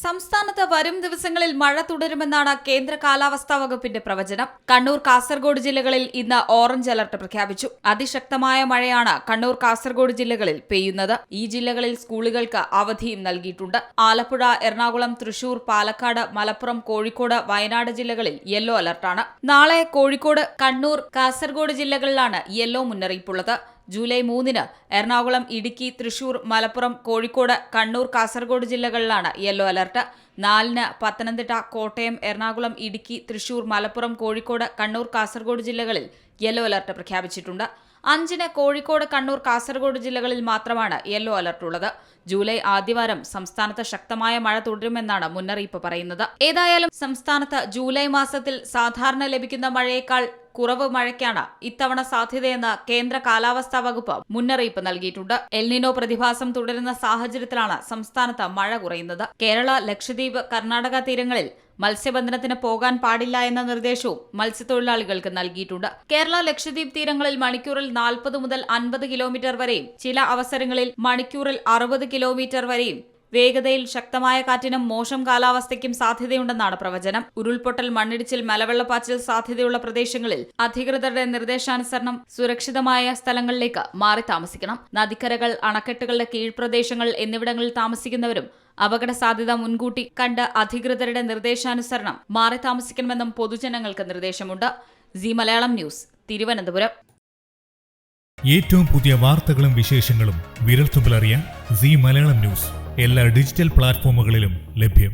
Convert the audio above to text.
സംസ്ഥാനത്ത് വരും ദിവസങ്ങളിൽ മഴ തുടരുമെന്നാണ് കേന്ദ്ര കാലാവസ്ഥാ വകുപ്പിന്റെ പ്രവചനം. കണ്ണൂർ, കാസർഗോഡ് ജില്ലകളിൽ ഇന്ന് ഓറഞ്ച് അലർട്ട് പ്രഖ്യാപിച്ചു. അതിശക്തമായ മഴയാണ് കണ്ണൂർ, കാസർഗോഡ് ജില്ലകളിൽ പെയ്യുന്നത്. ഈ ജില്ലകളിൽ സ്കൂളുകൾക്ക് അവധിയും നൽകിയിട്ടുണ്ട്. ആലപ്പുഴ, എറണാകുളം, തൃശൂർ, പാലക്കാട്, മലപ്പുറം, കോഴിക്കോട്, വയനാട് ജില്ലകളിൽ യെല്ലോ അലർട്ടാണ്. നാളെ കോഴിക്കോട്, കണ്ണൂർ, കാസർഗോഡ് ജില്ലകളിലാണ് യെല്ലോ മുന്നറിയിപ്പുള്ളത്. ജൂലൈ 3-ന് എറണാകുളം, ഇടുക്കി, തൃശൂർ, മലപ്പുറം, കോഴിക്കോട്, കണ്ണൂർ, കാസർഗോഡ് ജില്ലകളിലാണ് യെല്ലോ അലർട്ട്. 4-ന് പത്തനംതിട്ട, കോട്ടയം, എറണാകുളം, ഇടുക്കി, തൃശൂർ, മലപ്പുറം, കോഴിക്കോട്, കണ്ണൂർ, കാസർഗോഡ് ജില്ലകളിൽ യെല്ലോ അലർട്ട് പ്രഖ്യാപിച്ചിട്ടുണ്ട്. 5-ന് കോഴിക്കോട്, കണ്ണൂർ, കാസർഗോഡ് ജില്ലകളിൽ മാത്രമാണ് യെല്ലോ അലർട്ട് ഉള്ളത്. ജൂലൈ ആദ്യവാരം സംസ്ഥാനത്ത് ശക്തമായ മഴ തുടരുമെന്നാണ് മുന്നറിയിപ്പ് പറയുന്നത്. ഏതായാലും സംസ്ഥാനത്ത് ജൂലൈ മാസത്തിൽ സാധാരണ ലഭിക്കുന്ന മഴയേക്കാൾ കുറവ് മഴയ്ക്കാണ് ഇത്തവണ സാധ്യതയെന്ന് കേന്ദ്ര കാലാവസ്ഥാ വകുപ്പ് മുന്നറിയിപ്പ് നൽകിയിട്ടുണ്ട്. എൽനിനോ പ്രതിഭാസം തുടരുന്ന സാഹചര്യത്തിലാണ് സംസ്ഥാനത്ത് മഴ കുറയുന്നത്. കേരള, ലക്ഷദ്വീപ്, കർണാടക തീരങ്ങളിൽ മത്സ്യബന്ധനത്തിന് പോകാൻ പാടില്ല എന്ന നിർദ്ദേശവും മത്സ്യത്തൊഴിലാളികൾക്ക് നൽകിയിട്ടുണ്ട്. കേരള, ലക്ഷദ്വീപ് തീരങ്ങളിൽ മണിക്കൂറിൽ 40 മുതൽ 50 കിലോമീറ്റർ വരെയും ചില അവസരങ്ങളിൽ മണിക്കൂറിൽ 60 കിലോമീറ്റർ വരെയും വേഗതയിൽ ശക്തമായ കാറ്റിനും മോശം കാലാവസ്ഥയ്ക്കും സാധ്യതയുണ്ടെന്നാണ് പ്രവചനം. ഉരുൾപൊട്ടൽ, മണ്ണിടിച്ചിൽ, മലവെള്ളപ്പാച്ചിൽ സാധ്യതയുള്ള പ്രദേശങ്ങളിൽ അധികൃതരുടെ നിർദ്ദേശാനുസരണം സുരക്ഷിതമായ സ്ഥലങ്ങളിലേക്ക് മാറി താമസിക്കണം. നദിക്കരകൾ, അണക്കെട്ടുകളുടെ കീഴ്പ്രദേശങ്ങൾ എന്നിവിടങ്ങളിൽ താമസിക്കുന്നവരും അപകട സാധ്യത മുൻകൂട്ടി കണ്ട് അധികൃതരുടെ നിർദ്ദേശാനുസരണം മാറി താമസിക്കണമെന്നും പൊതുജനങ്ങൾക്ക് നിർദ്ദേശമുണ്ട്. C Malayalam news, Thiruvananthapuram. ഏറ്റവും പുതിയ വാർത്തകളും വിശേഷങ്ങളും വിരൽത്തുമ്പിലറിയാൻ സി മലയാളം ന്യൂസ് എല്ലാ ഡിജിറ്റൽ പ്ലാറ്റ്ഫോമുകളിലും ലഭ്യം.